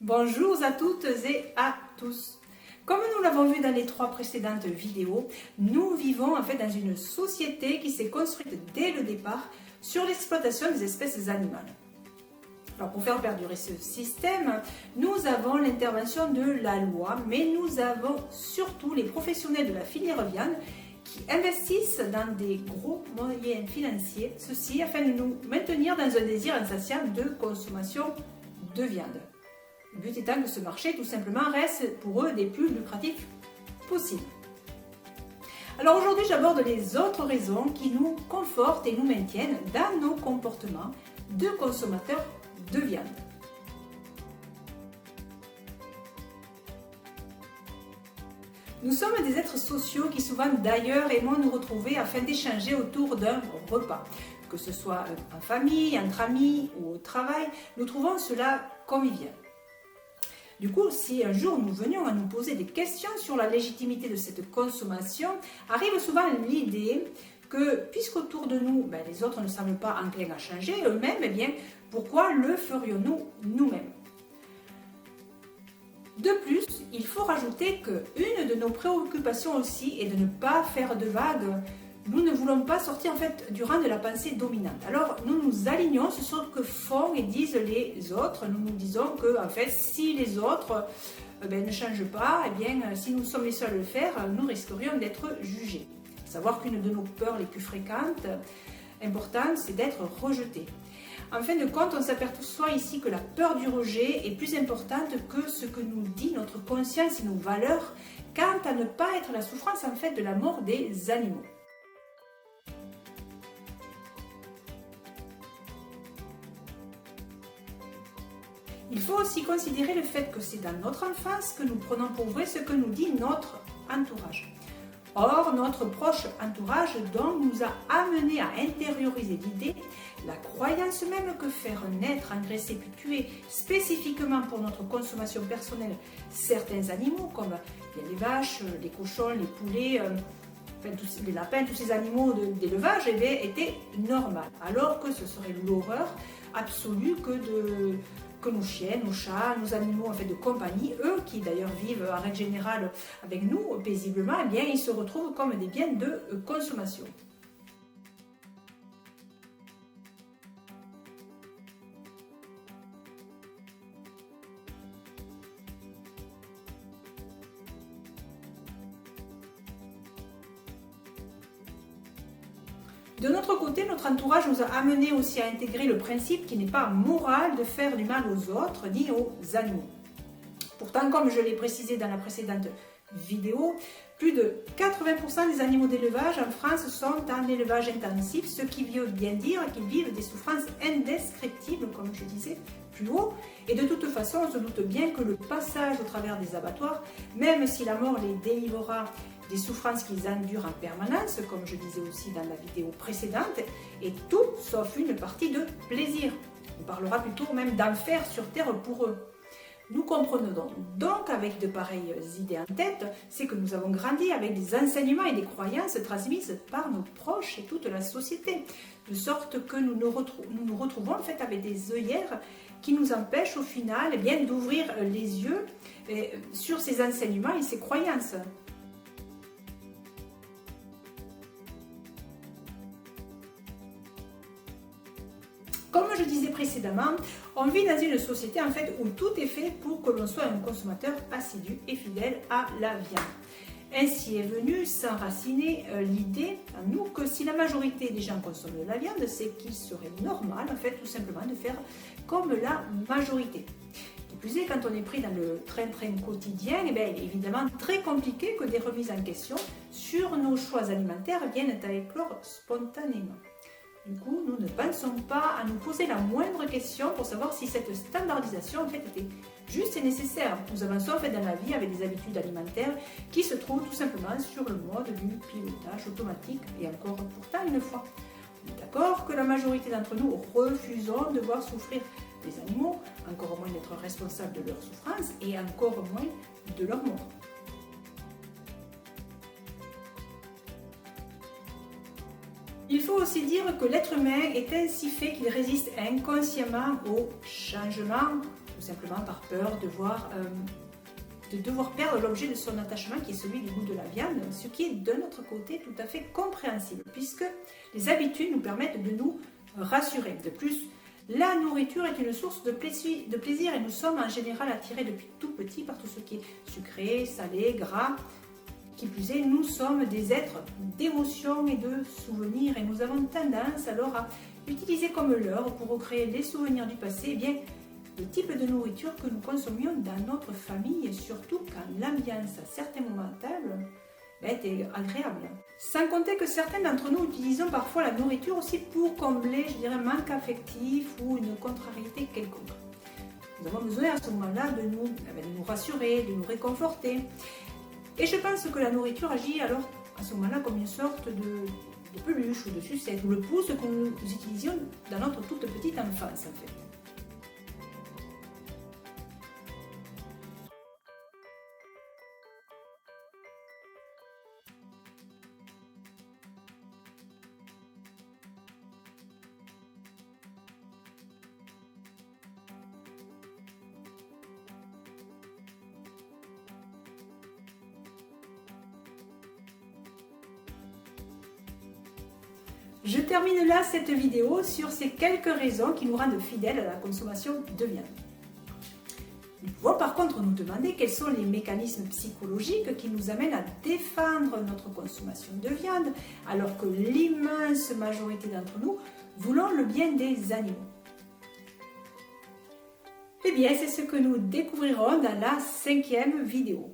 Bonjour à toutes et à tous. Comme nous l'avons vu dans les 3 précédentes vidéos, nous vivons en fait dans une société qui s'est construite dès le départ sur l'exploitation des espèces animales. Alors pour faire perdurer ce système, nous avons l'intervention de la loi, mais nous avons surtout les professionnels de la filière viande qui investissent dans des gros moyens financiers, ceci afin de nous maintenir dans un désir insatiable de consommation de viande. Le but étant que ce marché, tout simplement, reste pour eux des plus lucratifs possibles. Alors aujourd'hui, j'aborde les autres raisons qui nous confortent et nous maintiennent dans nos comportements de consommateurs de viande. Nous sommes des êtres sociaux qui souvent d'ailleurs aimons nous retrouver afin d'échanger autour d'un repas. Que ce soit en famille, entre amis ou au travail, nous trouvons cela convivial. Du coup, si un jour nous venions à nous poser des questions sur la légitimité de cette consommation, arrive souvent l'idée que, puisqu'autour de nous, les autres ne semblent pas enclins à changer eux-mêmes, pourquoi le ferions-nous nous-mêmes? De plus, il faut rajouter qu'une de nos préoccupations aussi est de ne pas faire de vagues. Nous ne voulons pas sortir en fait du rang de la pensée dominante. Alors nous nous alignons sur ce que font et disent les autres. Nous nous disons que en fait, si les autres ne changent pas, si nous sommes les seuls à le faire, nous risquerions d'être jugés. Savoir qu'une de nos peurs les plus fréquentes, importantes, c'est d'être rejeté. En fin de compte, on s'aperçoit ici que la peur du rejet est plus importante que ce que nous dit notre conscience et nos valeurs quant à ne pas être la souffrance en fait de la mort des animaux. Il faut aussi considérer le fait que c'est dans notre enfance que nous prenons pour vrai ce que nous dit notre entourage. Or, notre proche entourage donc nous a amené à intérioriser l'idée, la croyance même que faire naître, engraisser puis tuer spécifiquement pour notre consommation personnelle certains animaux comme les vaches, les cochons, les poulets, les lapins, tous ces animaux d'élevage étaient normal. Alors que ce serait l'horreur absolue que nos chiens, nos chats, nos animaux de compagnie, eux qui d'ailleurs vivent en règle générale avec nous paisiblement, ils se retrouvent comme des biens de consommation. De notre côté, notre entourage nous a amené aussi à intégrer le principe qu'il n'est pas moral de faire du mal aux autres ni aux animaux. Pourtant, comme je l'ai précisé dans la précédente vidéo, plus de 80% des animaux d'élevage en France sont en élevage intensif, ce qui veut bien dire qu'ils vivent des souffrances indescriptibles, comme je disais plus haut. Et de toute façon, on se doute bien que le passage au travers des abattoirs, même si la mort les délivrera des souffrances qu'ils endurent en permanence, comme je disais aussi dans la vidéo précédente, est tout sauf une partie de plaisir. On parlera plutôt même d'enfer sur terre pour eux. Nous comprenons donc avec de pareilles idées en tête, c'est que nous avons grandi avec des enseignements et des croyances transmises par nos proches et toute la société, de sorte que nous nous retrouvons en fait avec des œillères qui nous empêchent au final d'ouvrir les yeux sur ces enseignements et ces croyances. Comme je disais précédemment, on vit dans une société où tout est fait pour que l'on soit un consommateur assidu et fidèle à la viande. Ainsi est venue s'enraciner l'idée en nous que si la majorité des gens consomment de la viande, c'est qu'il serait normal tout simplement de faire comme la majorité. Qui plus est, quand on est pris dans le train-train quotidien, il est évidemment très compliqué que des remises en question sur nos choix alimentaires viennent à éclore spontanément. Du coup, nous ne pensons pas à nous poser la moindre question pour savoir si cette standardisation était juste et nécessaire. Nous avançons dans la vie avec des habitudes alimentaires qui se trouvent tout simplement sur le mode du pilotage automatique et encore pourtant une fois. On est d'accord que la majorité d'entre nous refusons de voir souffrir les animaux, encore moins d'être responsables de leur souffrance et encore moins de leur mort. Il faut aussi dire que l'être humain est ainsi fait qu'il résiste inconsciemment au changement, tout simplement par peur de devoir perdre l'objet de son attachement qui est celui du goût de la viande, ce qui est d'un autre côté tout à fait compréhensible puisque les habitudes nous permettent de nous rassurer. De plus, la nourriture est une source de plaisir et nous sommes en général attirés depuis tout petit par tout ce qui est sucré, salé, gras. Qui plus est, nous sommes des êtres d'émotions et de souvenirs et nous avons tendance alors à utiliser comme leurre pour recréer les souvenirs du passé, eh bien, le type de nourriture que nous consommions dans notre famille et surtout quand l'ambiance à certains moments à table était agréable. Sans compter que certains d'entre nous utilisons parfois la nourriture aussi pour combler, je dirais, un manque affectif ou une contrariété quelconque. Nous avons besoin à ce moment-là de nous rassurer, de nous réconforter. Et je pense que la nourriture agit alors à ce moment-là comme une sorte de peluche ou de sucette ou le pouce que nous utilisions dans notre toute petite enfance en fait. Je termine là cette vidéo sur ces quelques raisons qui nous rendent fidèles à la consommation de viande. Nous pouvons par contre nous demander quels sont les mécanismes psychologiques qui nous amènent à défendre notre consommation de viande alors que l'immense majorité d'entre nous voulons le bien des animaux. Eh bien, c'est ce que nous découvrirons dans la 5e vidéo.